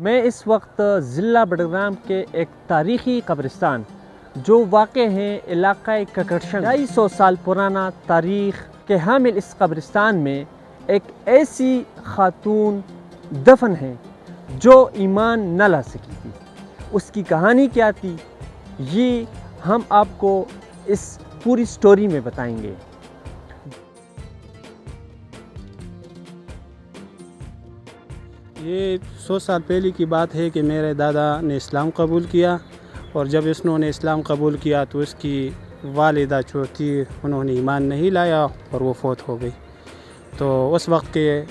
میں اس وقت ضلع بڈگرام کے ایک تاریخی قبرستان جو واقع ہے علاقہ ککڑشن 250 سال پرانا تاریخ کے حامل اس قبرستان میں ایک ایسی خاتون دفن ہے جو ایمان نہ لا سکی تھی۔ اس کی کہانی کیا تھی یہ ہم آپ کو اس پوری سٹوری میں بتائیں گے۔ یہ 100 سال پہلے کی بات ہے کہ میرے دادا نے اسلام قبول کیا، اور جب انہوں نے اسلام قبول کیا تو اس کی والدہ جو تھی انہوں نے ایمان نہیں لایا اور وہ فوت ہو گئی۔ تو اس وقت کے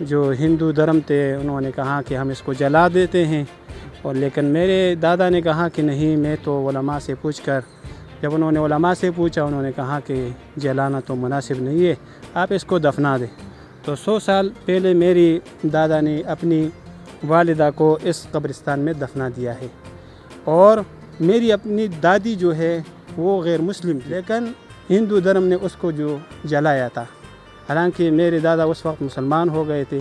جو ہندو دھرم تھے انہوں نے کہا کہ ہم اس کو جلا دیتے ہیں، اور لیکن میرے دادا نے کہا کہ نہیں، میں تو علماء سے پوچھ کر، جب انہوں نے علماء سے پوچھا انہوں نے کہا کہ جلانا تو مناسب نہیں ہے، آپ اس کو دفنا دیں۔ تو 100 سال پہلے میری دادا نے اپنی والدہ کو اس قبرستان میں دفنا دیا ہے، اور میری اپنی دادی جو ہے وہ غیر مسلم لیکن ہندو دھرم نے اس کو جو جلایا تھا، حالانکہ میرے دادا اس وقت مسلمان ہو گئے تھے،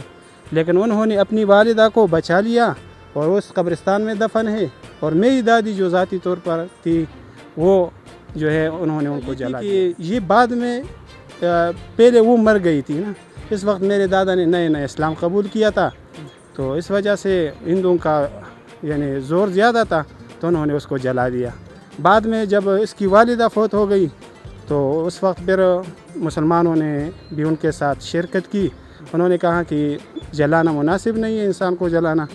لیکن انہوں نے اپنی والدہ کو بچا لیا اور اس قبرستان میں دفن ہے۔ اور میری دادی جو ذاتی طور پر تھی وہ جو ہے انہوں نے ان کو جلا دیا۔ یہ بعد میں پہلے وہ مر گئی تھی نا، اس وقت میرے دادا نے نئے اسلام قبول کیا تھا، تو اس وجہ سے ہندوؤں کا یعنی زور زیادہ تھا تو انہوں نے اس کو جلا دیا۔ بعد میں جب اس کی والدہ فوت ہو گئی تو اس وقت پھر مسلمانوں نے بھی ان کے ساتھ شرکت کی، انہوں نے کہا کہ جلانا مناسب نہیں ہے انسان کو جلانا،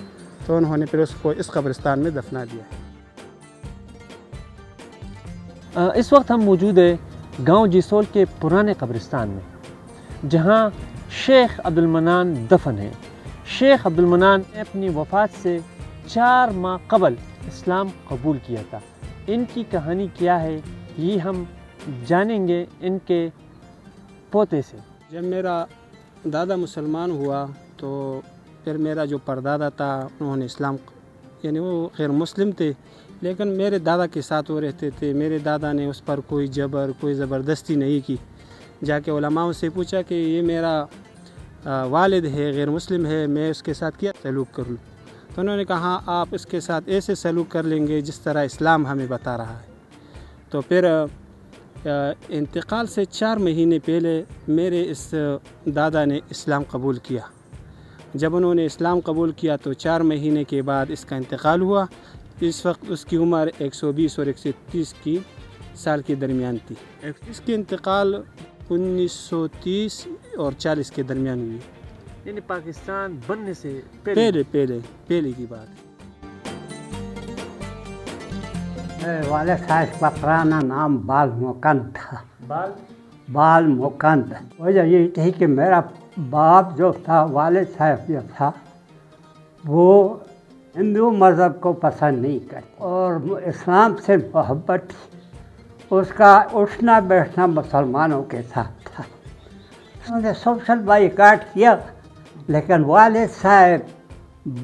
تو انہوں نے پھر اس کو اس قبرستان میں دفنا دیا۔ اس وقت ہم موجود ہیں گاؤں جیسول کے پرانے قبرستان میں، جہاں شیخ عبدالمنان دفن ہیں۔ شیخ عبدالمنان نے اپنی وفات سے 4 ماہ قبل اسلام قبول کیا تھا۔ ان کی کہانی کیا ہے یہ ہم جانیں گے ان کے پوتے سے۔ جب میرا دادا مسلمان ہوا تو پھر میرا جو پردادا تھا انہوں نے اسلام یعنی وہ غیر مسلم تھے، لیکن میرے دادا کے ساتھ وہ رہتے تھے۔ میرے دادا نے اس پر کوئی جبر کوئی زبردستی نہیں کی۔ جا کے علماء سے پوچھا کہ یہ میرا والد ہے، غیر مسلم ہے، میں اس کے ساتھ کیا سلوک کر لوں؟ تو انہوں نے کہا آپ اس کے ساتھ ایسے سلوک کر لیں گے جس طرح اسلام ہمیں بتا رہا ہے۔ تو پھر انتقال سے 4 مہینے پہلے میرے اس دادا نے اسلام قبول کیا۔ جب انہوں نے اسلام قبول کیا تو 4 مہینے کے بعد اس کا انتقال ہوا۔ اس وقت اس کی عمر 120 اور 130 کی سال کے درمیان تھی۔ اس کے انتقال 1930 اور 40 کے درمیان ہوئی، یعنی پاکستان بننے سے پہلے کی بات ہے۔ میرے والد صاحب کا پرانا نام بال مکند تھا۔ بال مکند۔ وجہ یہ تھی کہ میرا باپ جو تھا، والد صاحب جو تھا، وہ ہندو مذہب کو پسند نہیں کرتے اور اسلام سے محبت تھی۔ اس کا اٹھنا بیٹھنا مسلمانوں کے ساتھ تھا۔ انہوں نے سوشل بائیکاٹ کیا، لیکن والد صاحب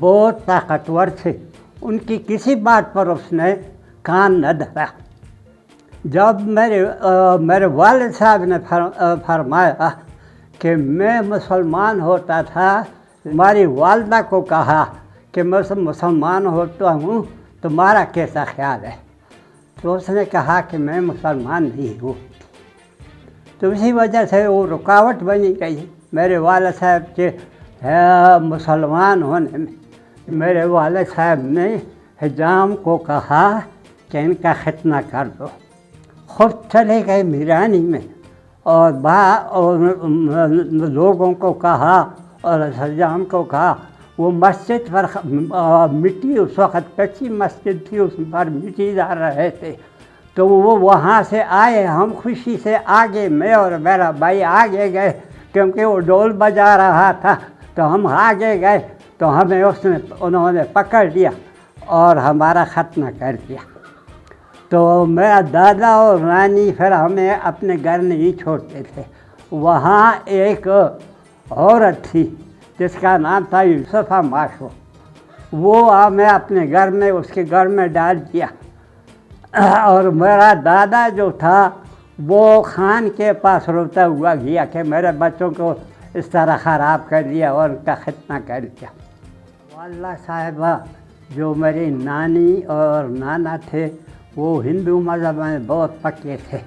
بہت طاقتور تھے، ان کی کسی بات پر اس نے کان نہ دھرا۔ جب میرے والد صاحب نے فرمایا کہ میں مسلمان ہوتا تھا، ہماری والدہ کو کہا کہ میں مسلمان ہوتا ہوں، تمہارا کیسا خیال ہے؟ تو اس نے کہا کہ میں مسلمان نہیں ہوں۔ تو اسی وجہ سے وہ رکاوٹ بنی گئی میرے والد صاحب کے مسلمان ہونے میں۔ میرے والد صاحب نے حجام کو کہا کہ ان کا ختنہ کر دو۔ خود چلے گئے میرانی میں اور لوگوں کو کہا اور حجام کو کہا، وہ مسجد پر مٹی، اس وقت کچی مسجد تھی، اس پر مٹی ڈال رہے تھے، تو وہ وہاں سے آئے، ہم خوشی سے آگے، میں اور میرا بھائی آگے گئے کیونکہ وہ ڈول بجا رہا تھا، تو ہم آگے گئے تو ہمیں انہوں نے پکڑ لیا اور ہمارا ختنہ کر دیا۔ تو میرا دادا اور نانی پھر ہمیں اپنے گھر نہیں چھوڑتے تھے۔ وہاں ایک عورت تھی جس کا نام تھا یوسفہ ماشو، وہ ہمیں اپنے گھر میں، اس کے گھر میں ڈال دیا۔ اور میرا دادا جو تھا وہ خان کے پاس روتا ہوا گیا کہ میرے بچوں کو اس طرح خراب کر دیا اور ان کا ختنہ کر دیا۔ والدہ صاحبہ جو میری نانی اور نانا تھے وہ ہندو مذہب میں بہت پکے تھے،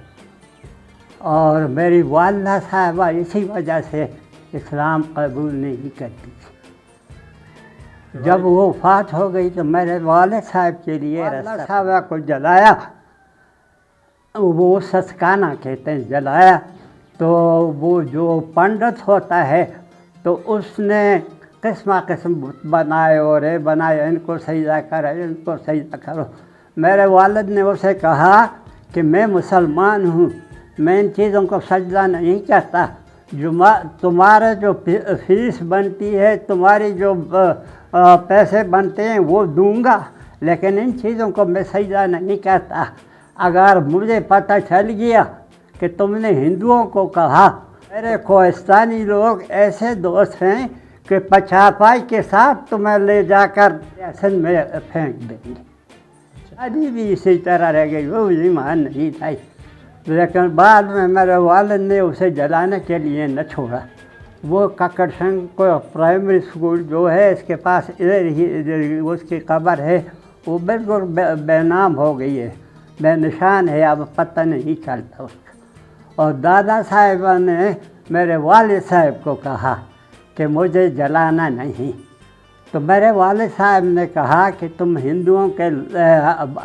اور میری والدہ صاحبہ اسی وجہ سے اسلام قبول نہیں کرتی تھی۔ جب وہ وفات ہو گئی تو میرے والد صاحب کے لیے والدہ صاحبہ کو جلایا، وہ سسکانا کہتے ہیں، جلایا تو وہ جو پنڈت ہوتا ہے تو اس نے قسم قسم بنائے اور بنائے، ان کو سجدہ کرو، ان کو سجدہ کرو۔ میرے والد نے اسے کہا کہ میں مسلمان ہوں، میں ان چیزوں کو سجدہ نہیں کرتا، تمہارے جو فیس بنتی ہے، تمہاری جو پیسے بنتے ہیں وہ دوں گا، لیکن ان چیزوں کو میں سجدہ نہیں کرتا۔ اگر مجھے پتہ چل گیا کہ تم نے ہندوؤں کو کہا، میرے کوہستانی لوگ ایسے دوست ہیں کہ پچاپائی کے ساتھ تمہیں لے جا کر سن میں پھینک دیں گے۔ شادی بھی اسی طرح رہ گئی، وہ ایمان نہیں تھا، لیکن بعد میں میرے والد نے اسے جلانے کے لیے نہ چھوڑا۔ وہ ککڑ سنگھ کو پرائمری اسکول جو ہے اس کے پاس ادھر ہی اس کی قبر ہے، وہ بالکل بے نام ہو گئی ہے، بے نشان ہے، اب پتہ نہیں چلتا اس کا۔ اور دادا صاحبہ نے میرے والد صاحب کو کہا کہ مجھے جلانا نہیں، تو میرے والد صاحب نے کہا کہ تم ہندوؤں کے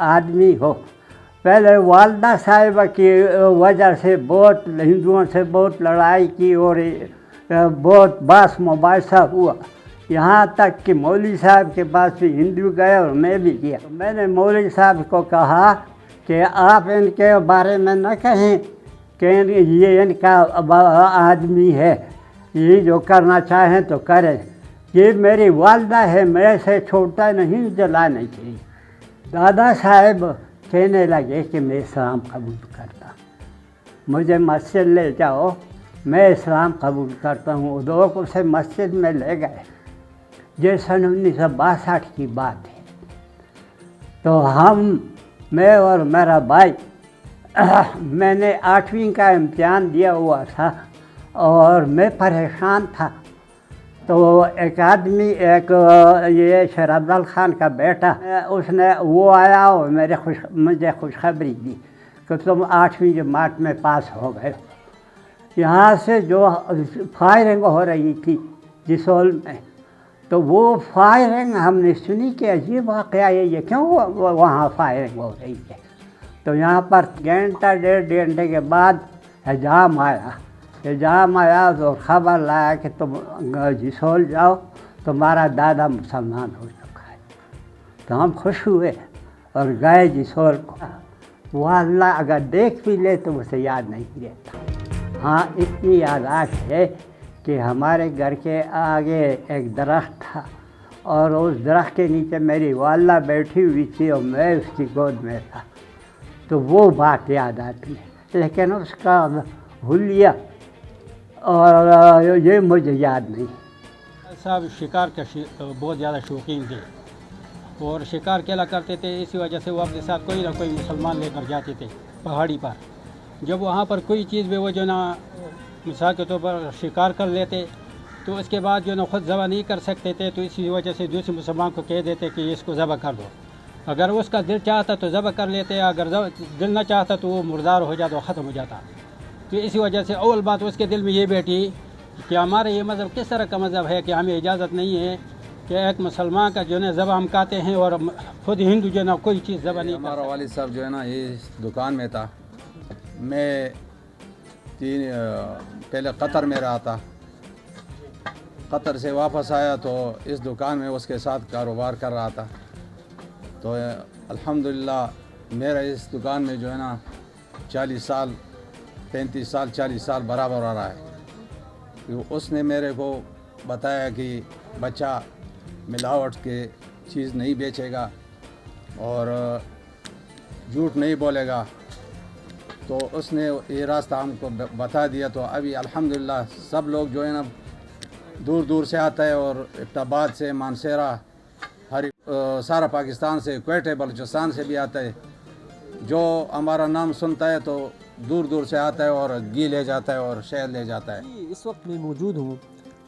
آدمی ہو۔ پہلے والدہ صاحبہ کی وجہ سے بہت ہندوؤں سے بہت لڑائی کی اور بہت باس مباحثہ ہوا، یہاں تک کہ مولوی صاحب کے پاس بھی ہندو گئے اور میں بھی گیا۔ میں نے مولوی صاحب کو کہا کہ آپ ان کے بارے میں نہ کہیں کہ یہ ان کا آدمی ہے، یہ جو کرنا چاہیں تو کریں، یہ میری والدہ ہے، میں اسے چھوڑتا نہیں، جلانا چاہیے۔ دادا صاحب کہنے لگے کہ میں اسلام قبول کرتا ہوں، مجھے مسجد لے جاؤ، میں اسلام قبول کرتا ہوں۔ وہ لوگ اسے مسجد میں لے گئے، یہ سن 1962 کی بات ہے۔ تو میں اور میرا بھائی، میں نے 8ویں کا امتحان دیا ہوا تھا اور میں پریشان تھا، تو ایک آدمی، یہ شیر افضل خان کا بیٹا، وہ آیا اور مجھے خوشخبری دی کہ تم 8ویں جماعت میں پاس ہو گئے۔ یہاں سے جو فائرنگ ہو رہی تھی جسول میں، تو وہ فائرنگ ہم نے سنی کہ عجیب واقعہ ہے، یہ کیوں وہاں فائرنگ ہو رہی ہے؟ تو یہاں پر گھنٹہ 1.5 گھنٹے کے بعد حجام آیا تو خبر لایا کہ تم جسول جاؤ، تمہارا دادا مسلمان ہو چکا ہے۔ تو ہم خوش ہوئے اور گئے جسول کو۔ وہ اللہ اگر دیکھ بھی لے تو اسے یاد نہیں رہتا۔ ہاں، اتنی یاداشت ہے کہ ہمارے گھر کے آگے ایک درخت تھا اور اس درخت کے نیچے میری والدہ بیٹھی ہوئی تھی اور میں اس کی گود میں تھا، تو وہ بات یاد آتی ہے، لیکن اس کا حلیہ اور یہ مجھے یاد نہیں۔ صاحب شکار کا بہت زیادہ شوقین تھے اور شکار کھیلا کرتے تھے، اسی وجہ سے وہ اپنے ساتھ کوئی نہ کوئی مسلمان لے کر جاتے تھے پہاڑی پر۔ جب وہاں پر کوئی چیز بھی وہ جو نا مثال کے طور پر شکار کر لیتے تو اس کے بعد جو نا خود ذبح نہیں کر سکتے تھے، تو اسی وجہ سے دوسرے مسلمان کو کہہ دیتے کہ اس کو ذبح کر دو۔ اگر اس کا دل چاہتا تو ذبح کر لیتے، اگر دل نہ چاہتا تو وہ مردار ہو جاتا، ختم ہو جاتا۔ تو اسی وجہ سے اول بات اس کے دل میں یہ بیٹھی کہ ہمارا یہ مذہب کس طرح کا مذہب ہے کہ ہمیں اجازت نہیں ہے کہ ایک مسلمان کا جو ہے ذبح ہم کہتے ہیں اور خود ہندو جو ہے نا کوئی چیز ذبح نہیں۔ ہمارا والد صاحب جو ہے نا یہ دکان میں تھا، میں پہلے قطر میں رہا تھا، قطر سے واپس آیا تو اس دکان میں اس کے ساتھ کاروبار کر رہا تھا۔ تو الحمدللہ میرا اس دکان میں جو ہے نا 40 سال 35 سال 40 سال برابر آ رہا ہے۔ اس نے میرے کو بتایا کہ بچہ ملاوٹ کے چیز نہیں بیچے گا اور جھوٹ نہیں بولے گا، تو اس نے یہ راستہ ہم کو بتا دیا۔ تو ابھی الحمدللہ سب لوگ جو ہے نا دور دور سے آتا ہے، اور ابتاباد سے، مانسیرا، سارا پاکستان سے، کوئٹہ بلوچستان سے بھی آتا ہے۔ جو ہمارا نام سنتا ہے تو دور دور سے آتا ہے اور گھی لے جاتا ہے اور شہد لے جاتا ہے۔ اس وقت میں موجود ہوں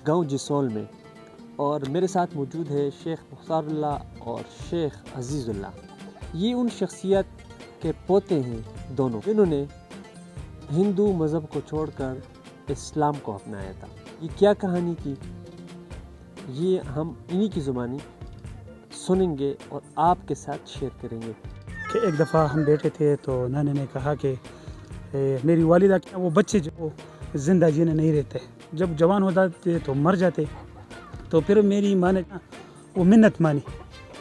گاؤں جسول میں، اور میرے ساتھ موجود ہے شیخ مختار اللہ اور شیخ عزیز اللہ۔ یہ ان شخصیت کے پوتے ہیں دونوں، جنہوں نے ہندو مذہب کو چھوڑ کر اسلام کو اپنایا تھا۔ یہ کیا کہانی تھی، یہ ہم انہی کی زبانی سنیں گے اور آپ کے ساتھ شیئر کریں گے۔ کہ ایک دفعہ ہم بیٹھے تھے تو نانے نے کہا کہ میری والدہ کیا وہ بچے جو زندہ جینے نہیں رہتے، جب جوان ہو جاتے تو مر جاتے، تو پھر میری ماں نے وہ منت مانی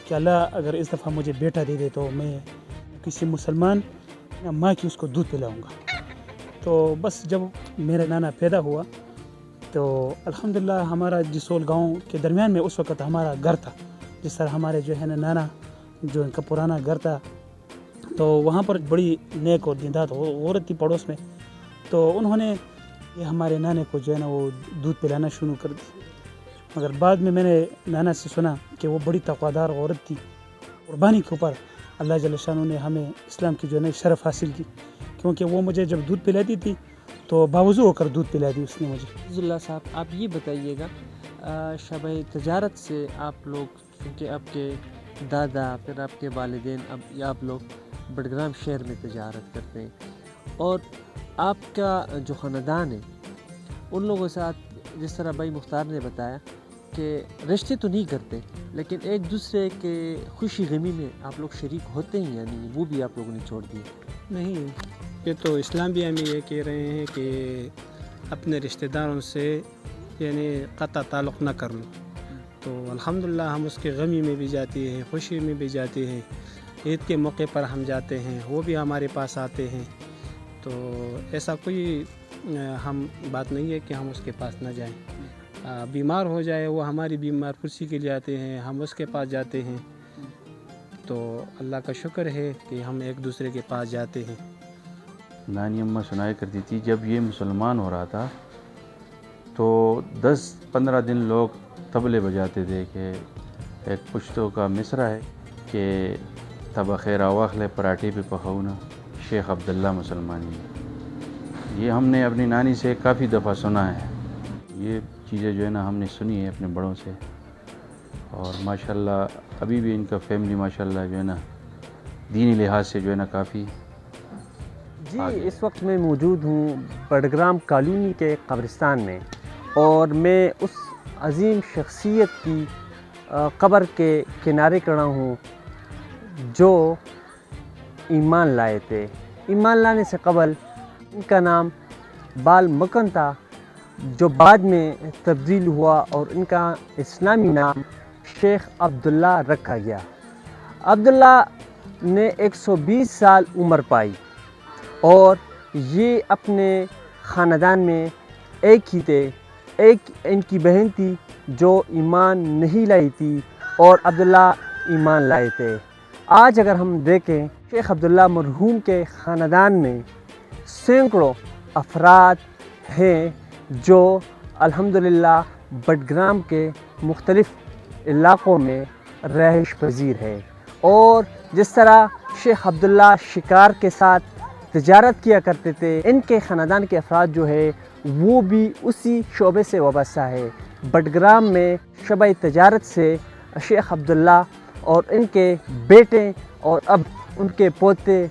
کہ اللہ اگر اس دفعہ مجھے بیٹا دے دے تو میں کسی مسلمان یا ماں کی اس کو دودھ پلاؤں گا۔ تو بس جب میرا نانا پیدا ہوا تو الحمدللہ ہمارا جسول گاؤں کے درمیان میں اس وقت ہمارا گھر تھا، جس طرح ہمارے جو ہے نا نانا جو ان کا پرانا گھر تھا، تو وہاں پر بڑی نیک اور دیندار عورت تھی پڑوس میں، تو انہوں نے یہ ہمارے نانے کو جو ہے نا وہ دودھ پلانا شروع کر دی۔ مگر بعد میں نے نانا سے سنا کہ وہ بڑی تقویدار عورت تھی، قربانی کے اوپر اللہ جل شانہ نے ہمیں اسلام کی جو ہے نا شرف حاصل کی، کیونکہ وہ مجھے جب دودھ پلاتی تھی تو باوضو ہو کر دودھ پلا دی اس نے مجھے۔ عزیز اللہ صاحب، آپ یہ بتائیے گا شبہ تجارت سے آپ لوگ، کیونکہ آپ کے دادا پھر آپ کے والدین اب آپ لوگ بڈگرام شہر میں تجارت کرتے ہیں، اور آپ کا جو خاندان ہے ان لوگوں کے ساتھ جس طرح بھائی مختار نے بتایا کہ رشتے تو نہیں کرتے لیکن ایک دوسرے کے خوشی غمی میں آپ لوگ شریک ہوتے ہیں، یعنی وہ بھی آپ لوگوں نے چھوڑ دیے؟ نہیں، یہ تو اسلام بھی ہمیں یہ کہہ رہے ہیں کہ اپنے رشتہ داروں سے یعنی قطع تعلق نہ کر لو، تو الحمدللہ ہم اس کے غمی میں بھی جاتے ہیں، خوشی میں بھی جاتے ہیں، عید کے موقع پر ہم جاتے ہیں، وہ بھی ہمارے پاس آتے ہیں، تو ایسا کوئی ہم بات نہیں ہے کہ ہم اس کے پاس نہ جائیں۔ بیمار ہو جائے وہ ہماری بیمار پرسی کے لیے آتے ہیں، ہم اس کے پاس جاتے ہیں، تو اللہ کا شکر ہے کہ ہم ایک دوسرے کے پاس جاتے ہیں۔ نانی اماں سنایا کرتی تھی جب یہ مسلمان ہو رہا تھا تو 10-15 دن لوگ طبلے بجاتے تھے، کہ ایک پشتو کا مصرع ہے کہ تب خیر آواخلے پراٹھے پہ پخونا شیخ عبداللہ مسلمانی۔ یہ ہم نے اپنی نانی سے کافی دفعہ سنا ہے، یہ چیزیں جو ہے نا ہم نے سنی ہے اپنے بڑوں سے، اور ماشاءاللہ ابھی بھی ان کا فیملی ماشاءاللہ جو ہے نا دینی لحاظ سے جو ہے نا کافی جی۔ اس وقت میں موجود ہوں بڈگرام کالونی کے قبرستان میں، اور میں اس عظیم شخصیت کی قبر کے کنارے کھڑا ہوں جو ایمان لائے تھے۔ ایمان لانے سے قبل ان کا نام بال مکن تھا، جو بعد میں تبدیل ہوا اور ان کا اسلامی نام شیخ عبداللہ رکھا گیا۔ عبداللہ نے 120 سال عمر پائی، اور یہ اپنے خاندان میں ایک ہی تھے، ایک ان کی بہن تھی جو ایمان نہیں لائی تھی اور عبداللہ ایمان لائے تھے۔ آج اگر ہم دیکھیں شیخ عبداللہ مرحوم کے خاندان میں سینکڑوں افراد ہیں جو الحمدللہ بڈگرام کے مختلف علاقوں میں رہائش پذیر ہے، اور جس طرح شیخ عبداللہ شکار کے ساتھ تجارت کیا کرتے تھے، ان کے خاندان کے افراد جو ہے وہ بھی اسی شعبے سے وابستہ ہے۔ بڈگرام میں شعبہ تجارت سے شیخ عبداللہ اور ان کے بیٹے اور اب ان کے پوتے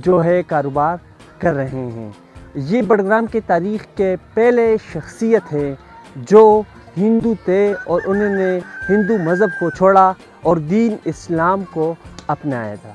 جو ہے کاروبار کر رہے ہیں۔ یہ بڈگرام کی تاریخ کے پہلے شخصیت ہیں جو ہندو تھے اور انہوں نے ہندو مذہب کو چھوڑا اور دین اسلام کو اپنایا تھا۔